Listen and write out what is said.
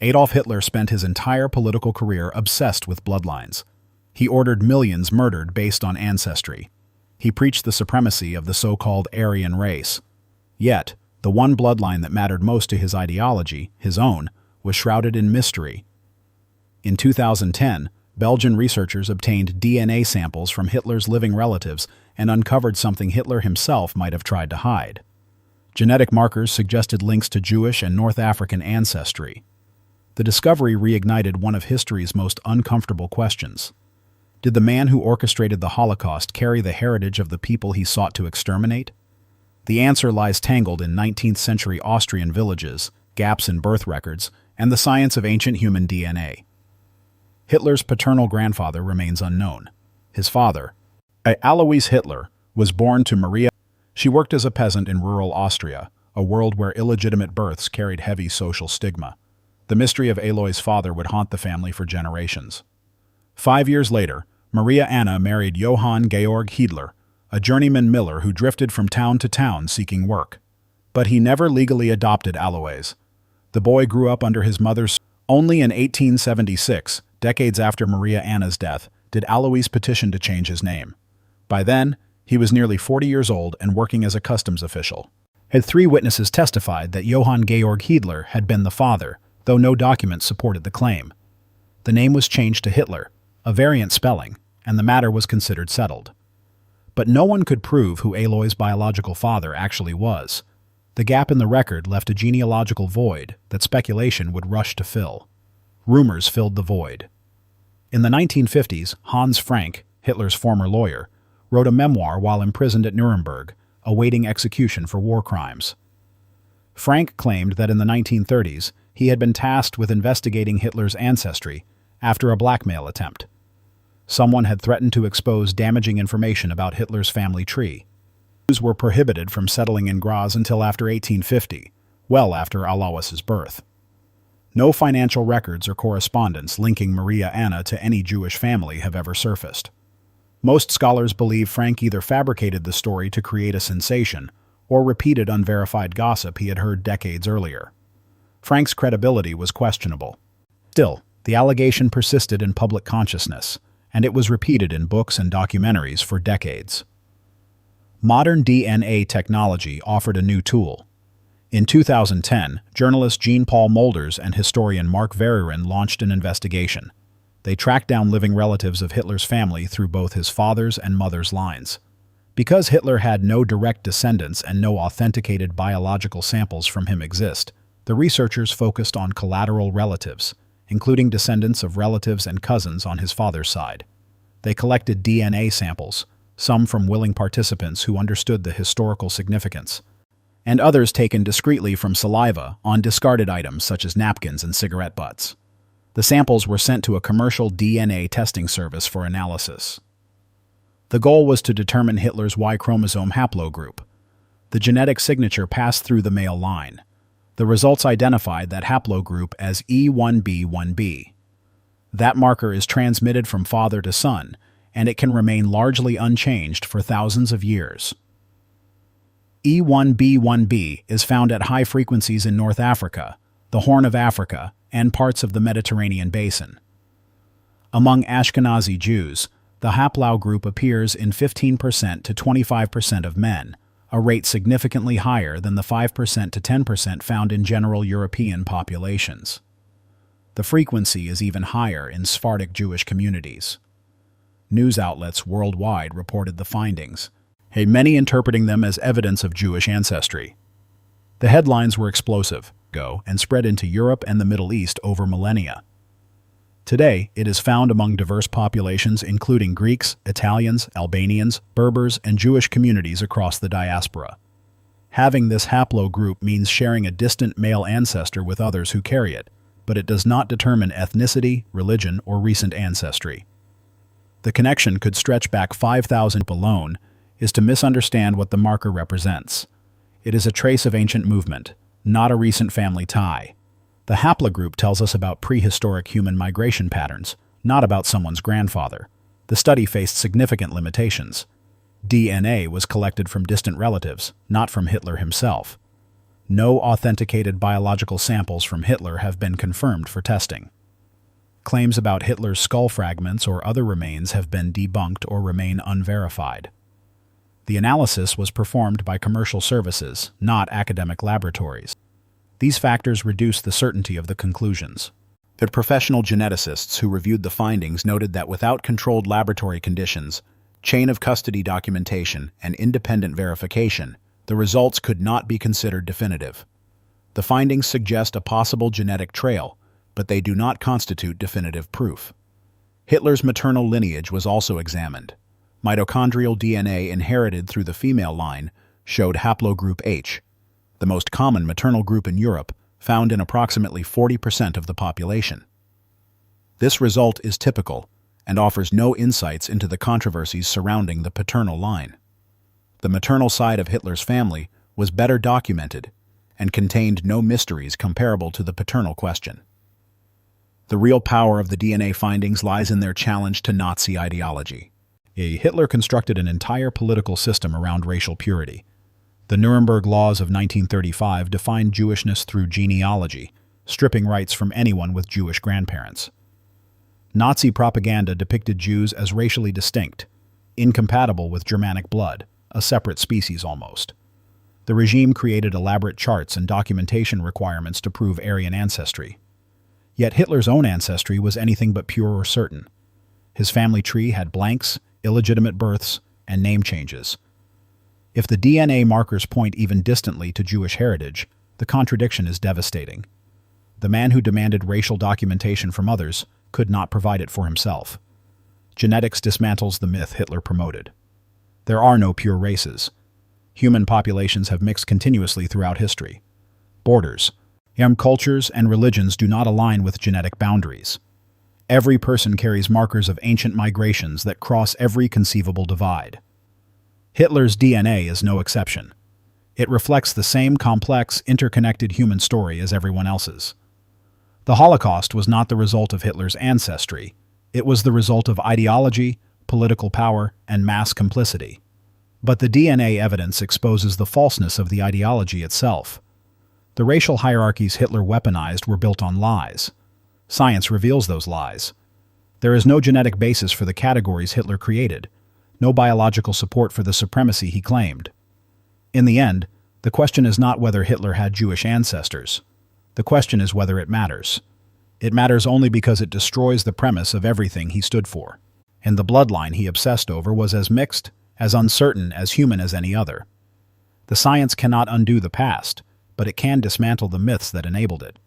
Adolf Hitler spent his entire political career obsessed with bloodlines. He ordered millions murdered based on ancestry. He preached the supremacy of the so-called Aryan race. Yet, the one bloodline that mattered most to his ideology, his own, was shrouded in mystery. In 2010, Belgian researchers obtained DNA samples from Hitler's living relatives and uncovered something Hitler himself might have tried to hide. Genetic markers suggested links to Jewish and North African ancestry. The discovery reignited one of history's most uncomfortable questions. Did the man who orchestrated the Holocaust carry the heritage of the people he sought to exterminate? The answer lies tangled in 19th-century Austrian villages, gaps in birth records, and the science of ancient human DNA. Hitler's paternal grandfather remains unknown. His father, Alois Hitler, was born to Maria. She worked as a peasant in rural Austria, a world where illegitimate births carried heavy social stigma. The mystery of Alois' father would haunt the family for generations. 5 years later, Maria Anna married Johann Georg Hitler, a journeyman miller who drifted from town to town seeking work. But he never legally adopted Alois. The boy grew up under his mother's. Only in 1876, decades after Maria Anna's death, did Alois petition to change his name. By then, he was nearly 40 years old and working as a customs official. 3 witnesses testified that Johann Georg Hitler had been the father, though no documents supported the claim. The name was changed to Hitler, a variant spelling, and the matter was considered settled. But no one could prove who Alois' biological father actually was. The gap in the record left a genealogical void that speculation would rush to fill. Rumors filled the void. In the 1950s, Hans Frank, Hitler's former lawyer, wrote a memoir while imprisoned at Nuremberg, awaiting execution for war crimes. Frank claimed that in the 1930s, he had been tasked with investigating Hitler's ancestry after a blackmail attempt. Someone had threatened to expose damaging information about Hitler's family tree. Jews were prohibited from settling in Graz until after 1850, well after Alois's birth. No financial records or correspondence linking Maria Anna to any Jewish family have ever surfaced. Most scholars believe Frank either fabricated the story to create a sensation or repeated unverified gossip he had heard decades earlier. Frank's credibility was questionable. Still, the allegation persisted in public consciousness, and it was repeated in books and documentaries for decades. Modern DNA technology offered a new tool. In 2010, journalist Jean-Paul Molders and historian Mark Verheeren launched an investigation. They tracked down living relatives of Hitler's family through both his father's and mother's lines. Because Hitler had no direct descendants and no authenticated biological samples from him exist, the researchers focused on collateral relatives, including descendants of relatives and cousins on his father's side. They collected DNA samples, some from willing participants who understood the historical significance, and others taken discreetly from saliva on discarded items such as napkins and cigarette butts. The samples were sent to a commercial DNA testing service for analysis. The goal was to determine Hitler's Y chromosome haplogroup. The genetic signature passed through the male line. The results identified that haplogroup as E1b1b. That marker is transmitted from father to son, and it can remain largely unchanged for thousands of years. E1b1b is found at high frequencies in North Africa, the Horn of Africa, and parts of the Mediterranean basin. Among Ashkenazi Jews, the haplogroup appears in 15% to 25% of men, a rate significantly higher than the 5% to 10% found in general European populations. The frequency is even higher in Sephardic Jewish communities. News outlets worldwide reported the findings, many interpreting them as evidence of Jewish ancestry. The headlines were explosive, and spread into Europe and the Middle East over millennia. Today, it is found among diverse populations including Greeks, Italians, Albanians, Berbers, and Jewish communities across the diaspora. Having this haplogroup means sharing a distant male ancestor with others who carry it, but it does not determine ethnicity, religion, or recent ancestry. The connection could stretch back 5,000 alone is to misunderstand what the marker represents. It is a trace of ancient movement, not a recent family tie. The haplogroup tells us about prehistoric human migration patterns, not about someone's grandfather. The study faced significant limitations. DNA was collected from distant relatives, not from Hitler himself. No authenticated biological samples from Hitler have been confirmed for testing. Claims about Hitler's skull fragments or other remains have been debunked or remain unverified. The analysis was performed by commercial services, not academic laboratories. These factors reduce the certainty of the conclusions. The professional geneticists who reviewed the findings noted that without controlled laboratory conditions, chain of custody documentation, and independent verification, the results could not be considered definitive. The findings suggest a possible genetic trail, but they do not constitute definitive proof. Hitler's maternal lineage was also examined. Mitochondrial DNA inherited through the female line showed haplogroup H, the most common maternal group in Europe, found in approximately 40% of the population. This result is typical and offers no insights into the controversies surrounding the paternal line. The maternal side of Hitler's family was better documented and contained no mysteries comparable to the paternal question. The real power of the DNA findings lies in their challenge to Nazi ideology. Hitler constructed an entire political system around racial purity. The Nuremberg Laws of 1935 defined Jewishness through genealogy, stripping rights from anyone with Jewish grandparents. Nazi propaganda depicted Jews as racially distinct, incompatible with Germanic blood, a separate species almost. The regime created elaborate charts and documentation requirements to prove Aryan ancestry. Yet Hitler's own ancestry was anything but pure or certain. His family tree had blanks, illegitimate births, and name changes. If the DNA markers point even distantly to Jewish heritage, the contradiction is devastating. The man who demanded racial documentation from others could not provide it for himself. Genetics dismantles the myth Hitler promoted. There are no pure races. Human populations have mixed continuously throughout history. Borders, cultures, and religions do not align with genetic boundaries. Every person carries markers of ancient migrations that cross every conceivable divide. Hitler's DNA is no exception. It reflects the same complex, interconnected human story as everyone else's. The Holocaust was not the result of Hitler's ancestry. It was the result of ideology, political power, and mass complicity. But the DNA evidence exposes the falseness of the ideology itself. The racial hierarchies Hitler weaponized were built on lies. Science reveals those lies. There is no genetic basis for the categories Hitler created, no biological support for the supremacy he claimed. In the end, the question is not whether Hitler had Jewish ancestors. The question is whether it matters. It matters only because it destroys the premise of everything he stood for. And the bloodline he obsessed over was as mixed, as uncertain, as human as any other. The science cannot undo the past, but it can dismantle the myths that enabled it.